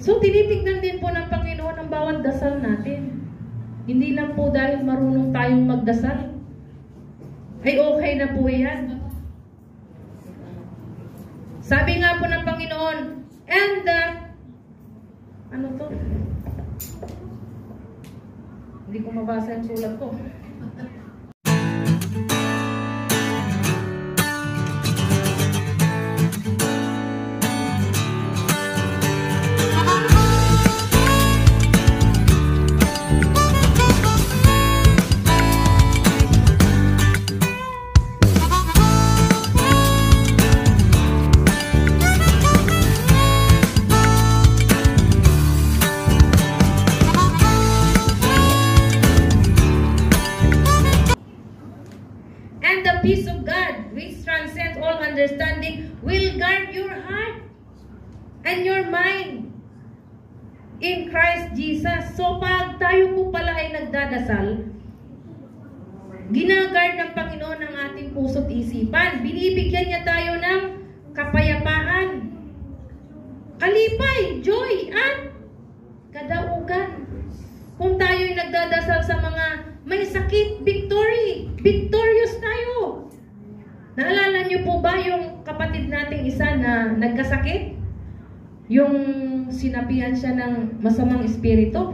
So, tinitignan din po ng Panginoon ang bawat dasal natin. Hindi lang po dahil marunong tayong magdasal. Ay okay na po yan. Sabi nga po ng Panginoon, and ano to? Hindi ko mabasa yung sulat ko. Peace of God, which transcends all understanding, will guard your heart and your mind in Christ Jesus. So pag tayo po pala ay nagdadasal, ginagard ng Panginoon ang ating puso't isipan. Binibigyan niya tayo ng kapayapaan, kalipay, joy, at kadaugan. Kung tayo ay nagdadasal sa mga may sakit, victory. Victorious tayo. Naalala niyo po ba yung kapatid nating isa na nagkasakit? Yung sinabihan siya ng masamang espiritu.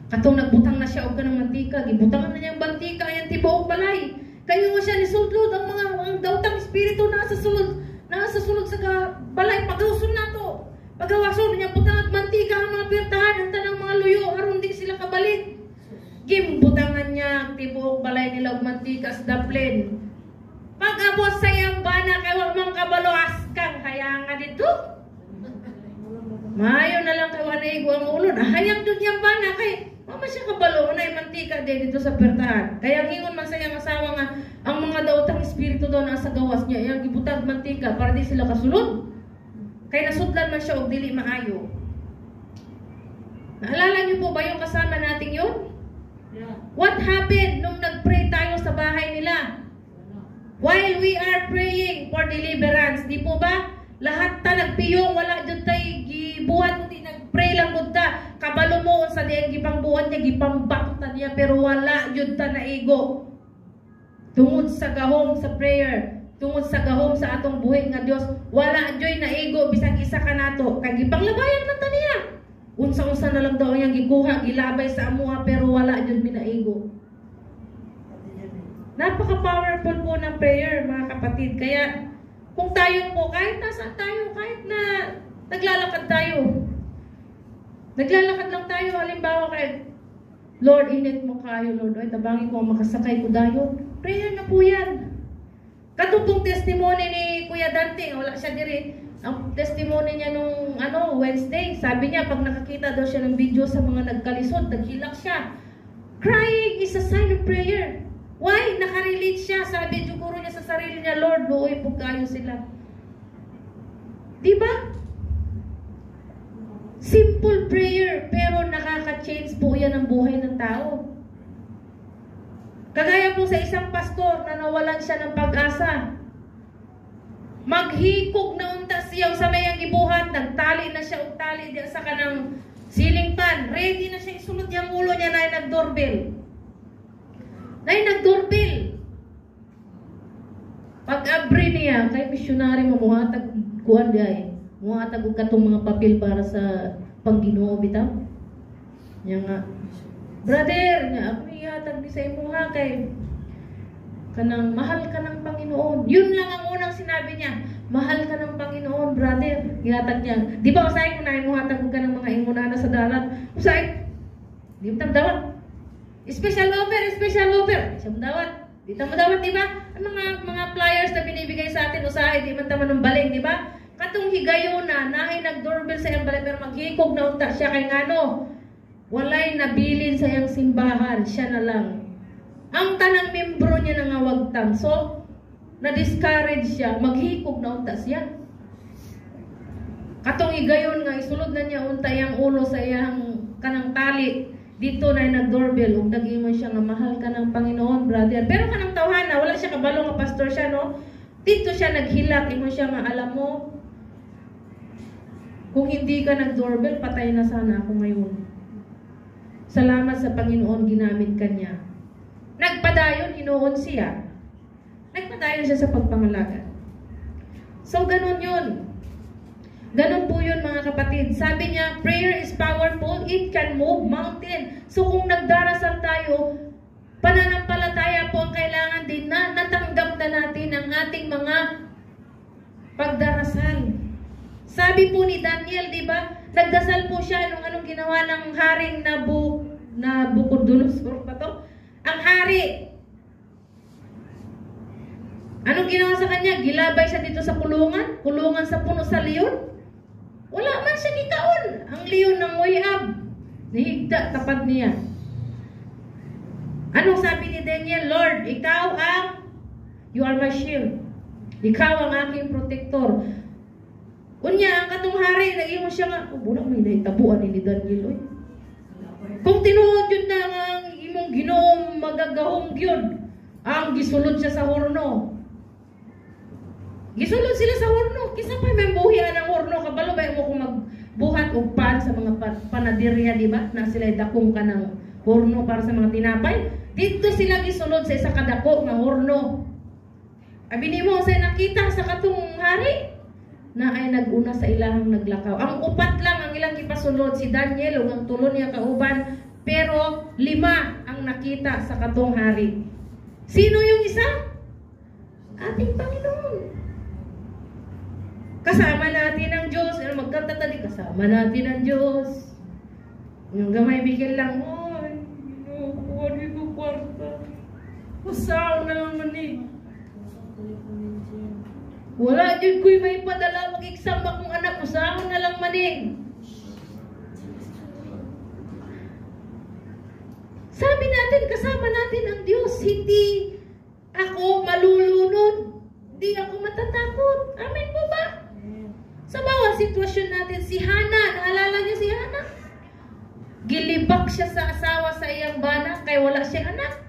Katong nagbutang na siya og kanang mantika, gibutangan na niya ang mantika ayan tibuok balay. Kayo nga siya nisudlod ang mga dautang espiritu nasa sulod sa balay pagawson nato. Pagawason niya butang at mantika ang mga pirtahan ang tanang mga luyo aron di sila kabalik. Gimbutangan niya tibuok balay nila og mantika sa daplin. Pag-abot sa iyang bana kay wa man kabalo askang hayang nga dito. Mayo na lang kay wa naigo ang ulo na hayang jud yang bana kay mama siya kabalo na mantika din dito sa pertahan. Kaya hingon man sa iyang asawa nga ang mga daotang espiritu daw nasa gawas niya iyang gibutang mantika para di sila kasulod. Kay nasudlan man siya og dili maayo. Naalala niyo po ba yung kasama nating yun? What happened nung nag-pray tayo sa bahay nila? While we are praying for deliverance, di po ba? Lahat ta nagpiyong, wala dyan tayo gibuhat, hindi nag-pray lang gud ta. Kabalo mo sa diyang gipangbuhat niya, gipambakta niya, pero wala dyan ta naigo. Tungod sa gahom sa prayer, tungod sa gahom sa atong buhi nga Dios, wala dyan naigo, bisag isa ka nato. Kaya gipanglabayan man ta niya. Unsa-unsa na lang daw yang gikuha, gilabay sa amuha, pero wala dyan minaigo. Napaka-powerful po ng prayer, mga kapatid. Kaya, kung tayo po, kahit nasaan tayo, kahit na naglalakad tayo, naglalakad lang tayo, halimbawa kay Lord, init mo kayo, Lord. Ay, tabangin ko, makasakay ko dayon. Prayer na po yan. Katutong testimony ni Kuya Dante, wala siya diri. Ang testimony niya nung Wednesday, sabi niya pag nakakita daw siya ng video sa mga nagkalisod, naghilak siya. Crying is a sign of prayer. Why? Nakarelate siya. Sabi siguro niya sa sarili niya, Lord, luoy po kayo sila. Diba? Simple prayer, pero nakaka-change po yan ang buhay ng tao. Kagaya po sa isang pastor na nawalan siya ng pag-asa. Maghikog na unta siya sa mayang gibuhat, nagtali na siya og tali diya sa kanang ceiling fan. Ready na siya isulod yung ulo niya na nag-doorbell. Nag-doorbell. Pag-abri niya, kay missionary mamuhatag kuan diay. Muhatag og katong mga papel para sa pangginoo bitaw. Nya nga, brother, nga ako ihatag ni sa imo ha kay kanang mahal ka ng Panginoon. Yun lang ang unang sinabi niya. Mahal ka ng Panginoon, brother. Ihatag niya. Di ba usahay ko na imuhatag ka ng mga imunana sa dalan? Usahay. Di mo dawat. Special offer. Siya mo dawat. Di mo dawat, di ba? Ang mga flyers na binibigay sa atin, usahay, di man taman ng baling, di ba? Katong higayon na ay nag-doorbell sa iyang balay, pero maghikog na unta siya kay ngano. Walay nabilin sa iyang simbahan. Siya na lang. Ang tanang membro niya nangawagtang. So, na-discourage siya. Maghikog na unta siya. Katong higayon nga, isulod na niya unta iyang ulo sa iyang kanang tali. Dito na nag-doorbell. Ug nag-ingon siya nga, mahal ka ng Panginoon, brother. Pero kanang tawhana, wala siya kabalo nga pastor siya, no? Dito siya naghilak. Ingon siya nga, alam mo, Kung hindi ka nag-doorbell, patay na sana ako ngayon. Salamat sa Panginoon, ginamit ka niya. Nagpadayon, inoon siya. Nagpadayon siya sa pagpangalaga. So, ganun yun. Ganun po yun, mga kapatid. Sabi niya, prayer is powerful. It can move mountain. So, kung nagdarasal tayo, pananampalataya po ang kailangan din na natanggap na natin ang ating mga pagdarasal. Sabi po ni Daniel, di ba? Nagdasal po siya anong ginawa ng haring Nabucodonosor pa to? Ang hari. Anong ginawa sa kanya? Gilabay siya dito sa kulungan? Kulungan sa puno sa leon? Wala man siya gikaon. Ang leon ng Moab. Nihigda, tapat niya. Anong sabi ni Daniel? Lord, ikaw you are my shield. Ikaw ang aking protector. Unya, ang katong hari, nag-iwan siya nga, bunak may naitabuan ni Daniel, oy. Kung tinuod yun na ang imong Ginoong magagahong yun, ang gisulod siya sa horno. Gisulod sila sa horno. Kisa pa may buhian ng horno. Kabalo ba mo kung magbuhat o pan sa mga panadirya, di ba? Na sila dakong ka ng horno para sa mga tinapay. Dito sila gisulod sa isa kadako ng horno. Abi ni mo, sa nakita sa katong hari, na ay naguna sa ilahang naglakaw. Ang upat lang ang ilang ipasulod, si Daniel, o ang tulo niya kauban, pero 5 ang nakita sa katong hari. Sino yung isa? Ating Panginoon. Kasama natin ang Diyos. Magkanta tadi, kasama natin ang Diyos. Yung gamay bigyan lang, oy, kuha di ko kwarta. Usaw na lang manig. Wala dyan ko'y may padala mag-exam akong anak, usahon na lang maning. Sabi natin, kasama natin ang Diyos. Hindi ako malulunod. Hindi ako matatakot. Amen po ba? Sa bawat sitwasyon natin, si Hana, naalala niyo si Hana? Gilibak siya sa asawa sa iyang bana, kaya wala siyang anak.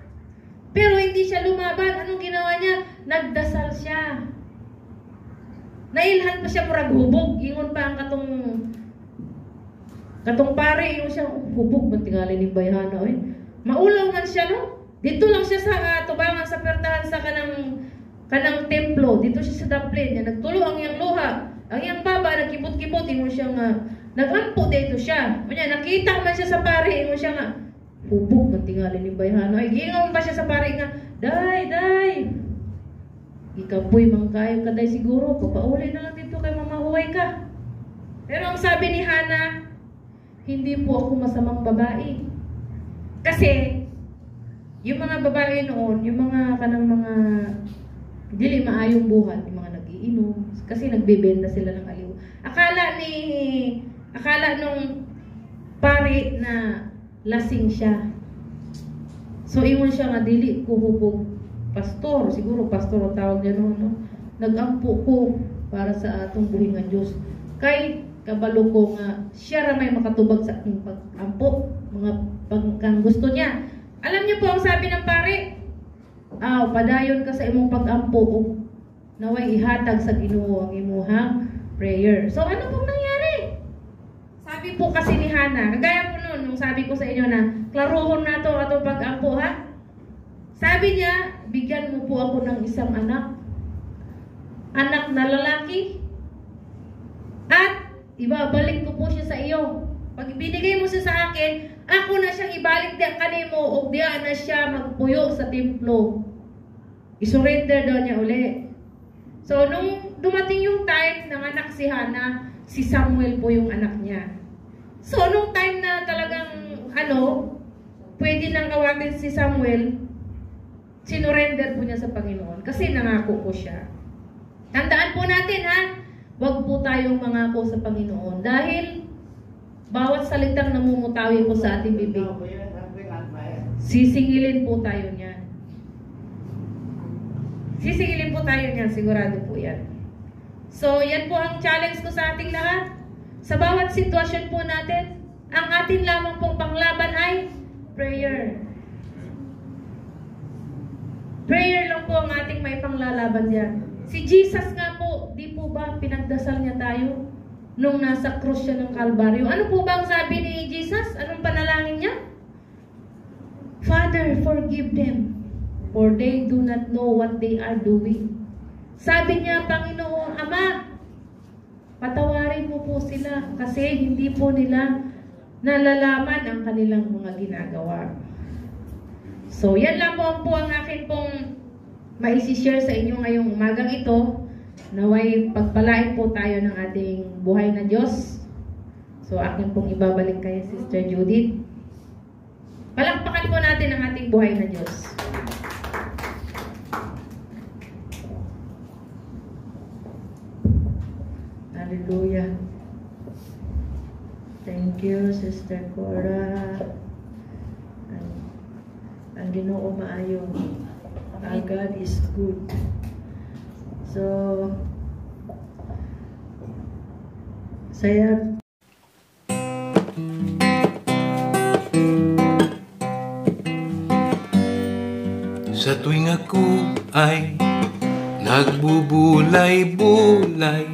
Pero hindi siya lumaban. Anong ginawa niya? Nagdasal siya. Nailhan pa siya murag hubog. Ingon pa ang katong pare, ingon siya, hubog, matingali ni Bayhana. Eh. Maulaw man siya, no? Dito lang siya sa tubangan sa pertahan sa kanang templo. Dito siya sa daplin. Niya, nagtulo ang iyang luha. Ang iyang baba, nagkipot-kipot, ingon siya nga, nagampo dito siya. Manya, nakita man siya sa pare, ingon siya nga, hubog, matingali ni Bayhana. Ay, gingon pa siya sa pare nga, day, ikapoy mangkayo kaday siguro, papauli na lang dito kay mamahuway ka. Pero ang sabi ni Hana, hindi po ako masamang babae. Kasi, yung mga babae noon, yung mga kanang mga dili maayong buhat, yung mga nagiinom, kasi nagbebenta sila ng aliw. Akala nung pare na lasing siya. So, ingon siya nga, dili ko hubog pastor, siguro pastor ang tawag niya noon, no? Nag-ampo ko para sa atong buhi nga Diyos. Kay kabalo ko nga siya ra may makatubag sa ating pag-ampo, mga pagkang gusto niya. Alam niyo po ang sabi ng pare, padayon ka sa imong pag-ampo o naway ihatag sa Ginoo ang imuhang prayer. So ano pong nangyari? Sabi po kasi ni Hana, kagaya po noon, nung sabi ko sa inyo na klaruhon na to atong pag-ampo, ha? Sabi niya, bigyan mo po ako ng isang anak. Anak na lalaki. At ibabalik ko po siya sa iyo. Pag binigay mo siya sa akin, ako na siyang ibalik diyan kanimo o diyan na siya magpuyo sa templo. I-surrender daw niya uli. So, nung dumating yung time ng anak si Hana, si Samuel po yung anak niya. So, nung time na talagang, pwede nang kawatin si Samuel, sinurrender po niya sa Panginoon kasi nangako po siya. Tandaan po natin, ha? Huwag po tayong mangako sa Panginoon dahil bawat salitang namumutawi po sa ating bibig, sisingilin po tayo niyan. Sisingilin po tayo niyan, sigurado po yan. So, yan po ang challenge ko sa ating lahat. Sa bawat sitwasyon po natin, ang atin lamang pong panglaban ay prayer. Prayer lang po ang ating may panglalaban yan. Si Jesus nga po, di po ba pinagdasal niya tayo? nung nasa krus siya ng Kalbaryo. Ano po ba ang sabi ni Jesus? Anong panalangin niya? Father, forgive them, for they do not know what they are doing. Sabi niya, Panginoon, Ama, patawarin mo po sila kasi hindi po nila nalalaman ang kanilang mga ginagawa. So, yan lang po ang akin pong maisishare sa inyo ngayong umagang ito. Naway pagpalain po tayo ng ating buhay na Diyos. So, akin pong ibabalik kay Sister Judith. Palakpakan po natin ang ating buhay na Diyos. Hallelujah. Thank you, Sister Cora. Ang Ginoo maayo. Our God is good. So, saya sa tuwing ako ay nagbubulay-bulay,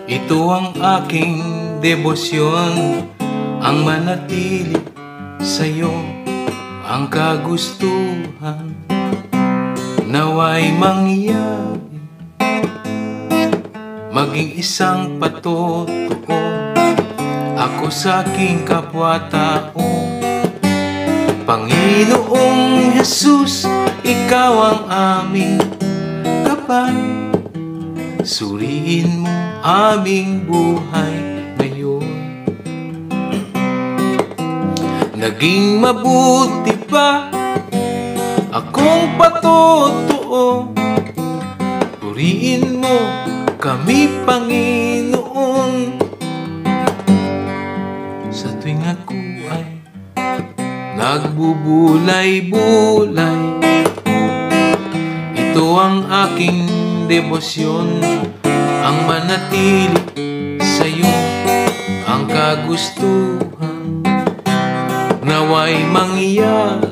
ito ang aking debosyon, ang manatili sa'yo, ang kagustuhan naway mangyari, maging isang patotoo ako sa aking kapwa-tao. Panginoong Jesus, ikaw ang aming gabay, suriin mo aming buhay ngayon. Naging mabuti pa akong patotoo, puriin mo kami, Panginoon. Sa tuwing ako ay nagbubulay-bulay, ito ang aking debosyon, ang manatili sa'yo, ang kagustuhan naway mangyari,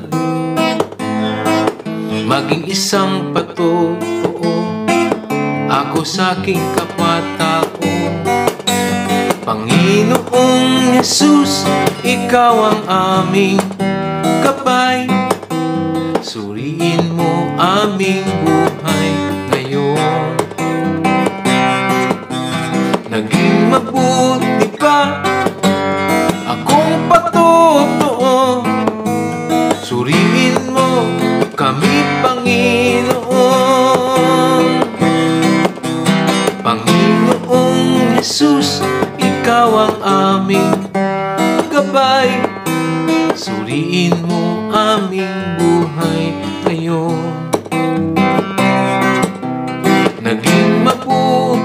maging isang patotoo ako sa aking kapwa-tao. Panginoong Jesus, ikaw ang aming gabay, suriin mo aming buhay ngayon. Naging mabuti pa akong patotoo, suriin mo kami, Panginoon. Panginoong Jesus, ikaw ang aming gabay, suriin mo aming buhay ngayon. Naging mabuti